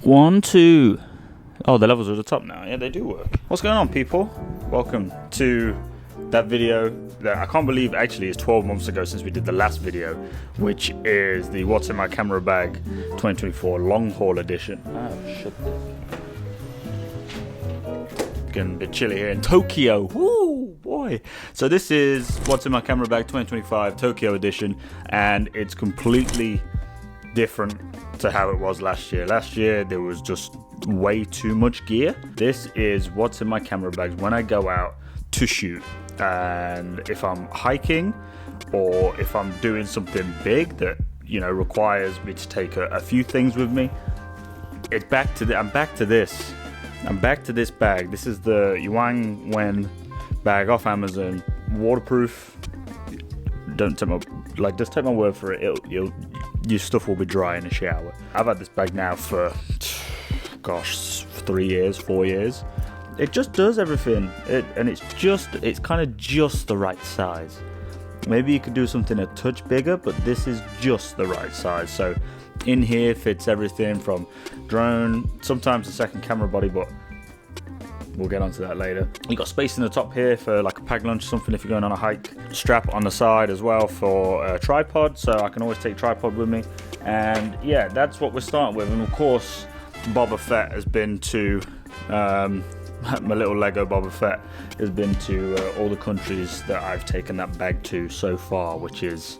1, 2. Oh, the levels are at the top now. Yeah, they do work. What's going on, people? Welcome to that video that I can't believe actually is 12 months ago since we did the last video, which is the What's in My Camera Bag 2024 long haul edition. Oh, shit. Getting a bit chilly here in Tokyo. Woo, boy. So this is What's in My Camera Bag 2025 Tokyo edition, and it's completely different to how it was last year. Last year there was just way too much gear. This is what's in my camera bags when I go out to shoot, and if I'm hiking or if I'm doing something big that, you know, requires me to take a few things with me. I'm back to this bag. This is the Yuan Wen bag off Amazon, waterproof. Don't take my just take my word for it. Your stuff will be dry in the shower. I've had this bag now for, gosh, 3 years, 4 years. It just does everything. It's kind of just the right size. Maybe you could do something a touch bigger, but this is just the right size. So in here fits everything from drone, sometimes a second camera body, but we'll get onto that later. You got space in the top here for like a pack lunch or something if you're going on a hike. Strap on the side as well for a tripod, so I can always take tripod with me. And yeah, that's what we're starting with. And of course, Boba Fett has been to my little Lego Boba Fett has been to all the countries that I've taken that bag to so far, which is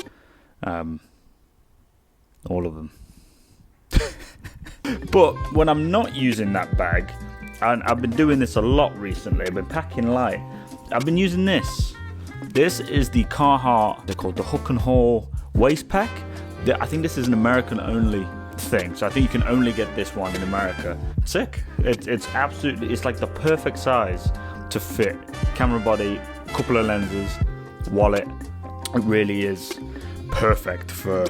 all of them. But when I'm not using that bag, and I've been doing this a lot recently, I've been packing light, I've been using this. This is the Carhartt, they're called the Hook and Haul waist pack. I think this is an American only thing, so I think you can only get this one in America. Sick. It's absolutely, it's like the perfect size to fit camera body, couple of lenses, wallet. It really is perfect for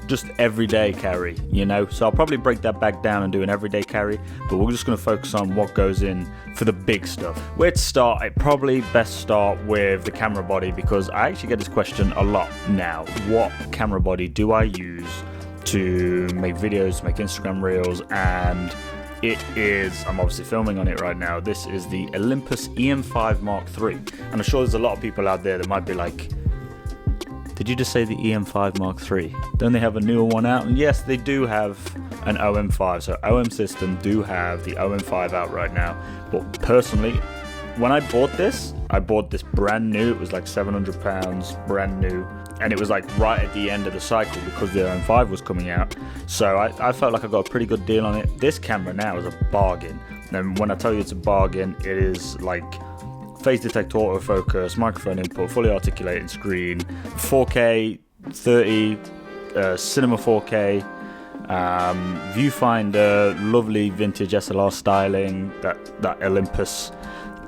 just everyday carry, you know. So I'll probably break that bag down and do an everyday carry, but we're just going to focus on what goes in for the big stuff. Where to start? I probably best start with the camera body, because I actually get this question a lot now. What camera body do I use to make videos, to make Instagram reels? And it is, I'm obviously filming on it right now, this is the Olympus EM5 Mark III. And I'm sure there's a lot of people out there that might be like, did you just say the EM5 Mark III? Don't they have a newer one out? And yes, they do have an OM5. So OM System do have the OM5 out right now. But personally, when I bought this brand new. It was like £700 brand new. And it was like right at the end of the cycle because the OM5 was coming out. So I felt like I got a pretty good deal on it. This camera now is a bargain. And when I tell you it's a bargain, it is like phase detector, autofocus, microphone input, fully articulating screen, 4K, 30, cinema 4K, viewfinder, lovely vintage SLR styling, that Olympus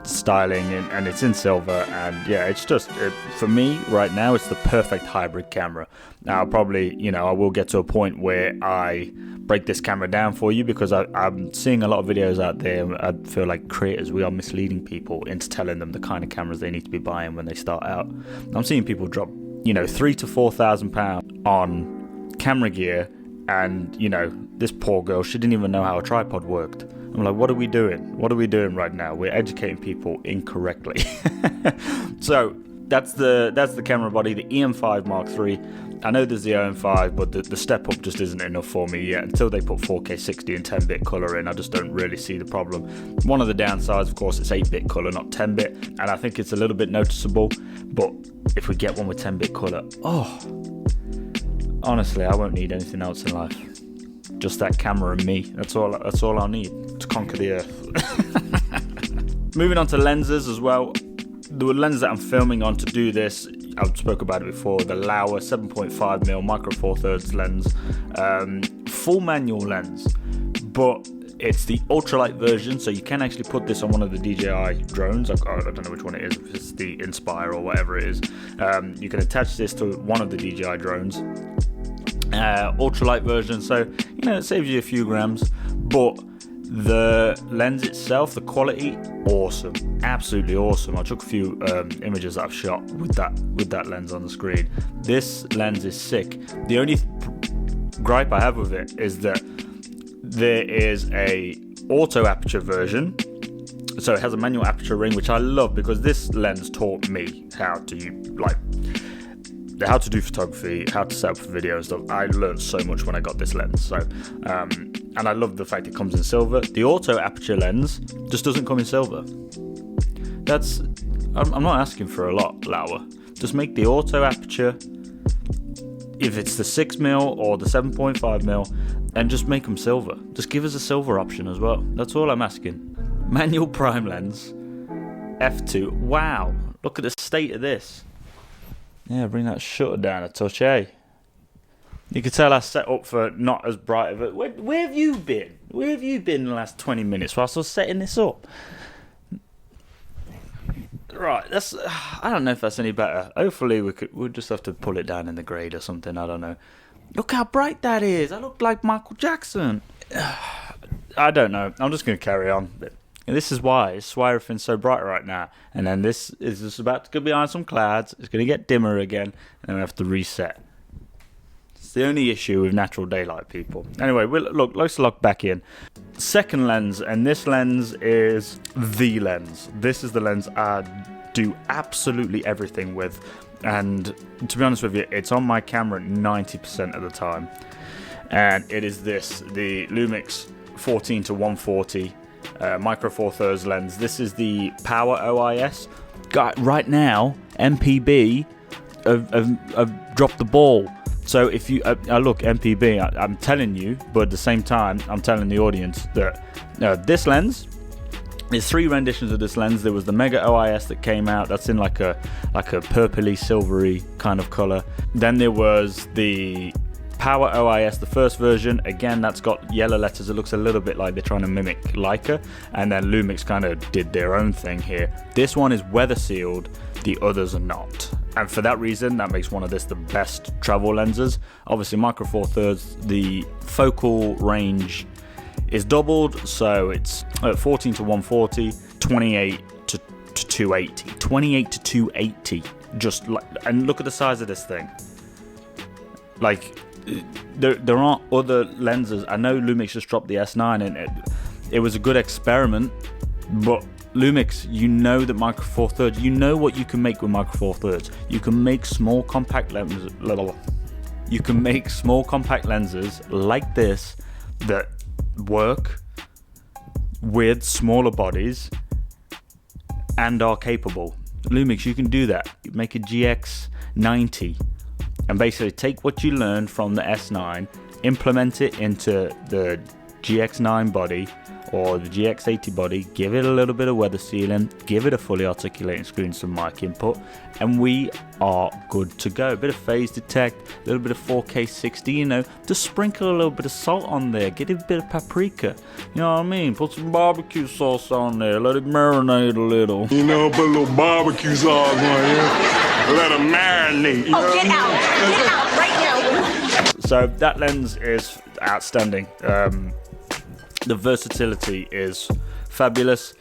styling, and it's in silver. And yeah, it's just, for me right now, it's the perfect hybrid camera. Now probably, you know, I will get to a point where I break this camera down for you, because I'm seeing a lot of videos out there, and I feel like creators, we are misleading people into telling them the kind of cameras they need to be buying when they start out. I'm seeing people drop, you know, £3,000 to £4,000 on camera gear, and you know, this poor girl, she didn't even know how a tripod worked. I'm like, what are we doing? What are we doing right now? We're educating people incorrectly. So that's the camera body, the EM5 Mark III. I know there's the OM5, but the step up just isn't enough for me yet. Until they put 4K 60 and 10-bit color in, I just don't really see the problem. One of the downsides, of course, it's 8-bit color, not 10-bit, and I think it's a little bit noticeable. But if we get one with 10-bit color, oh, honestly, I won't need anything else in life. Just that camera and me. That's all I'll need to conquer the earth. Moving on to lenses as well. The lens that I'm filming on to do this, I've spoke about it before, the Lauer 7.5mm micro four thirds lens, full manual lens, but it's the ultralight version, so you can actually put this on one of the DJI drones. I don't know which one it is, if it's the Inspire or whatever it is. You can attach this to one of the DJI drones. Ultralight version, so you know, it saves you a few grams, but the lens itself, the quality, awesome, absolutely awesome. I took a few images that I've shot with that lens on the screen. This lens is sick. The only gripe I have with it is that there is a auto aperture version. So it has a manual aperture ring, which I love because this lens taught me how to do photography, how to set up for video and stuff. I learned so much when I got this lens. So, and I love the fact it comes in silver. The auto aperture lens just doesn't come in silver. I'm not asking for a lot, Lauer. Just make the auto aperture, if it's the 6mm or the 7.5mm, and just make them silver. Just give us a silver option as well. That's all I'm asking. Manual prime lens, f2. Wow, look at the state of this. Yeah, bring that shutter down a touch, eh? You can tell I set up for not as bright of it. Where have you been? Where have you been in the last 20 minutes whilst I was setting this up? Right, I don't know if that's any better. Hopefully we'll just have to pull it down in the grade or something, I don't know. Look how bright that is. I look like Michael Jackson. I don't know. I'm just going to carry on. And this is why everything's so bright right now. And then this is just about to go behind some clouds. It's going to get dimmer again, and we have to reset. It's the only issue with natural daylight, people. Anyway, let's log back in. Second lens, and this lens is the lens. This is the lens I do absolutely everything with. And to be honest with you, it's on my camera 90% of the time. And it is the Lumix 14 to 140 Micro Four Thirds lens. This is the Power OIS. Right now, MPB have dropped the ball. So if you look, MPB, I'm telling you, but at the same time, I'm telling the audience that this lens, there's 3 renditions of this lens. There was the Mega OIS that came out. That's in like a purpley, silvery kind of color. Then there was the Power OIS, the first version. Again, that's got yellow letters. It looks a little bit like they're trying to mimic Leica. And then Lumix kind of did their own thing here. This one is weather sealed. The others are not. And for that reason, that makes one of this the best travel lenses. Obviously, Micro Four Thirds, the focal range is doubled. So it's 14 to 140, 28 to 280. 28 to 280. Just like, and look at the size of this thing. Like, there aren't other lenses. I know Lumix just dropped the S9 and it was a good experiment, but Lumix, you know that Micro Four Thirds, you know what you can make with Micro Four Thirds. You can make small compact lenses. You can make small compact lenses like this that work with smaller bodies and are capable. Lumix, you can do that. You make a GX90 and basically take what you learned from the S9, implement it into the GX9 body or the GX80 body, give it a little bit of weather sealing, give it a fully articulating screen, some mic input, and we are good to go. A bit of phase detect, a little bit of 4K 60, you know, just sprinkle a little bit of salt on there, get a bit of paprika, you know what I mean? Put some barbecue sauce on there, let it marinate a little. You know, put a little barbecue sauce on here, let it marinate. Oh, get out right now. So that lens is outstanding. The versatility is fabulous.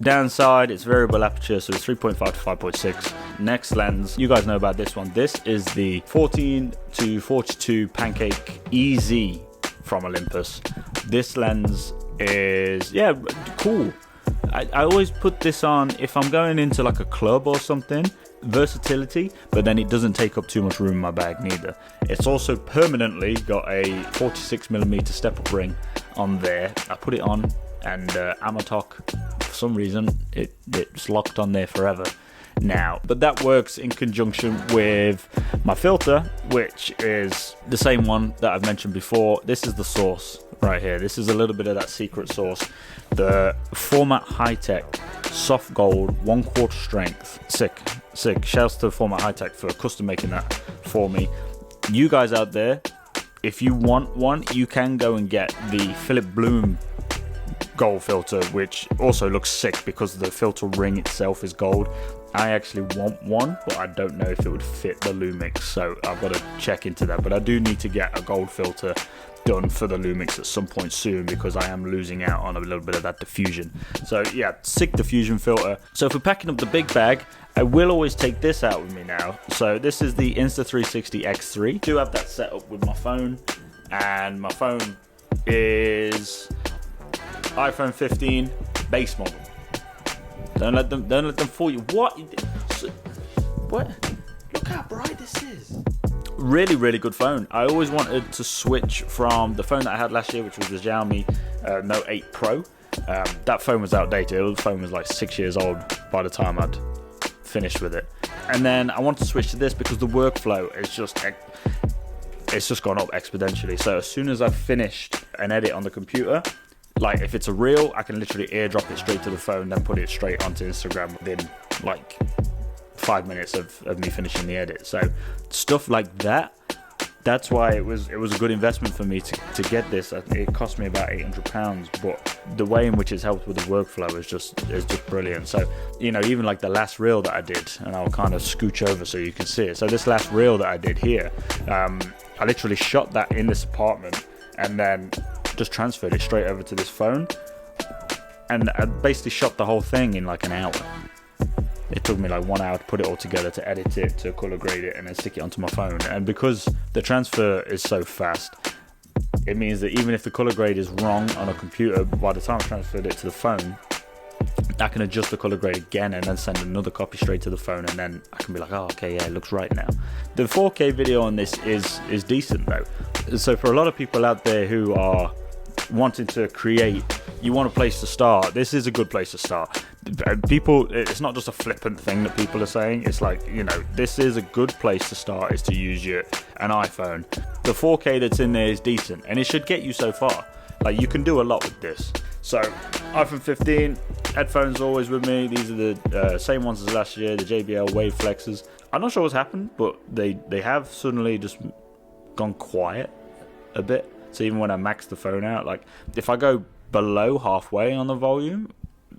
Downside, it's variable aperture, so it's 3.5 to 5.6. Next lens, you guys know about this one. This is the 14 to 42 Pancake EZ from Olympus. This lens is, yeah, cool. I always put this on if I'm going into like a club or something. Versatility, but then it doesn't take up too much room in my bag neither. It's also permanently got a 46mm step-up ring on there. I put it on and Amatok, for some reason, it's locked on there forever now. But that works in conjunction with my filter, which is the same one that I've mentioned before. This is the source right here. This is a little bit of that secret sauce. The Format High Tech soft gold 1/4 strength. Sick. Shouts to Format High Tech for custom making that for me. You guys out there, if you want one, you can go and get the Philip Bloom gold filter, which also looks sick because the filter ring itself is gold. I actually want one, but I don't know if it would fit the Lumix, so I've got to check into that. But I do need to get a gold filter done for the Lumix at some point soon because I am losing out on a little bit of that diffusion. So yeah, sick diffusion filter. So if we're packing up the big bag, I will always take this out with me now. So this is the Insta360 X3. I do have that set up with my phone, and my phone is iPhone 15 base model. Don't let them fool you. What? Look how bright this is. Really, really good phone. I always wanted to switch from the phone that I had last year, which was the Xiaomi Note 8 Pro. That phone was outdated. The phone was like 6 years old by the time I'd finished with it. And then I wanted to switch to this because the workflow is just gone up exponentially. So as soon as I've finished an edit on the computer, like if it's a reel, I can literally airdrop it straight to the phone, then put it straight onto Instagram within like 5 minutes of me finishing the edit. So stuff like that, that's why it was a good investment for me to get this. It cost me about £800, but the way in which it's helped with the workflow is just brilliant. So, you know, even like the last reel that I did, and I'll kind of scooch over so you can see it. So this last reel that I did here, I literally shot that in this apartment and then just transferred it straight over to this phone, and I basically shot the whole thing in like an hour. It took me like 1 hour to put it all together, to edit it, to color grade it, and then stick it onto my phone. And because the transfer is so fast, it means that even if the color grade is wrong on a computer, by the time I transferred it to the phone, I can adjust the color grade again and then send another copy straight to the phone, and then I can be like, oh, okay, yeah, it looks right now. The 4K video on this is decent though. So for a lot of people out there who are wanting to create, you want a place to start, this is a good place to start. People, it's not just a flippant thing that people are saying. It's like, you know, this is a good place to start, is to use an iPhone. The 4K that's in there is decent, and it should get you so far. Like, you can do a lot with this. So iPhone 15, headphones always with me. These are the same ones as last year, the JBL Wave Flexes. I'm not sure what's happened, but they have suddenly just gone quiet a bit. So even when I max the phone out, like if I go below halfway on the volume,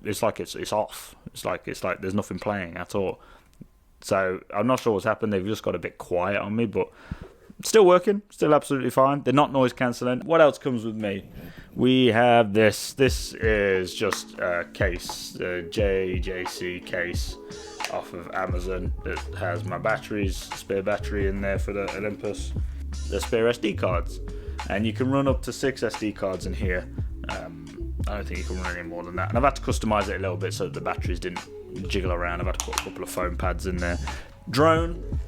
it's like it's off. It's like there's nothing playing at all. So I'm not sure what's happened. They've just got a bit quiet on me, but still working, still absolutely fine. They're not noise cancelling. What else comes with me? We have this. This is just a case, a JJC case off of Amazon that has my batteries, spare battery in there for the Olympus, the spare SD cards. And you can run up to 6 SD cards in here. I don't think you can run any more than that. And I've had to customize it a little bit so that the batteries didn't jiggle around. I've had to put a couple of foam pads in there. Drone.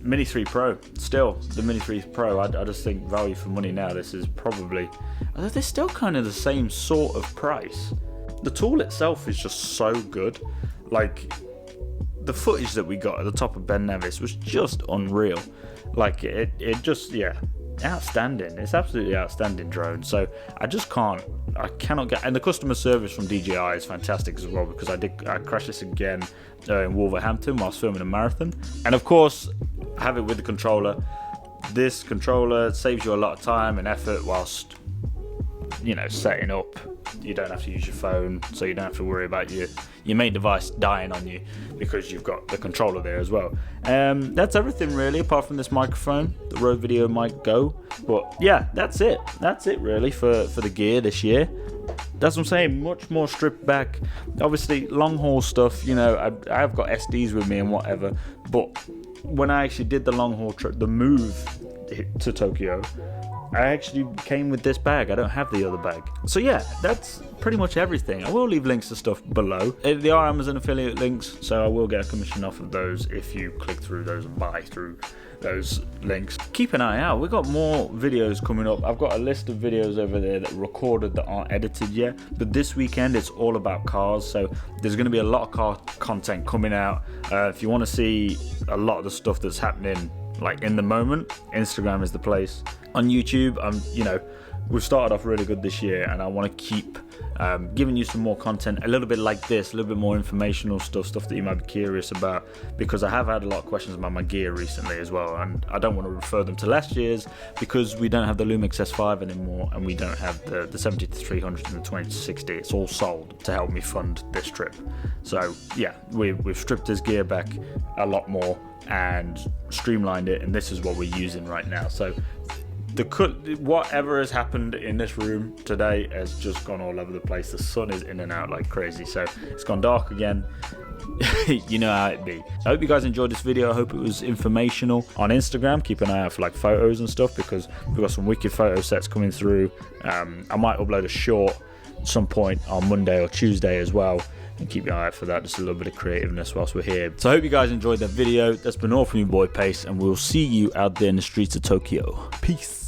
Mini 3 Pro. Still, the Mini 3 Pro, I just think value for money now. This is probably... Although they're still kind of the same sort of price. The tool itself is just so good. Like, the footage that we got at the top of Ben Nevis was just unreal. Like, it just, yeah, outstanding. It's absolutely outstanding drone. So I cannot get, and the customer service from DJI is fantastic as well, because I crashed this again in Wolverhampton whilst filming a marathon. And of course, I have it with the controller. This controller saves you a lot of time and effort whilst, you know, setting up. You don't have to use your phone, so you don't have to worry about your main device dying on you because you've got the controller there as well. That's everything really, apart from this microphone, the Rode Video Mic Go. But yeah, that's it really for the gear this year. That's what I'm saying, much more stripped back. Obviously, long haul stuff, you know, I've got SDs with me and whatever, but when I actually did the long haul trip, the move to Tokyo, I actually came with this bag. I don't have the other bag. So yeah, that's pretty much everything. I will leave links to stuff below. They are Amazon affiliate links, so I will get a commission off of those if you click through those and buy through those links. Keep an eye out. We've got more videos coming up. I've got a list of videos over there that are recorded that aren't edited yet, but this weekend it's all about cars, so there's going to be a lot of car content coming out. If you want to see a lot of the stuff that's happening like in the moment, Instagram is the place. On YouTube, we've started off really good this year, and I want to keep giving you some more content, a little bit like this, a little bit more informational stuff that you might be curious about, because I have had a lot of questions about my gear recently as well, and I don't want to refer them to last year's because we don't have the Lumix S5 anymore, and we don't have the 70-300 and the 20-60. It's all sold to help me fund this trip. So yeah, we've stripped his gear back a lot more and streamlined it, and this is what we're using right now. So Whatever has happened in this room today has just gone all over the place. The sun is in and out like crazy, so it's gone dark again. You know how it be. I hope you guys enjoyed this video. I hope it was informational. On Instagram, keep an eye out for like photos and stuff, because we've got some wicked photo sets coming through. I might upload a short at some point on Monday or Tuesday as well, and keep your eye out for that. Just a little bit of creativeness whilst we're here. So I hope you guys enjoyed that video. That's been all from your boy Paice, and we'll see you out there in the streets of Tokyo. Peace.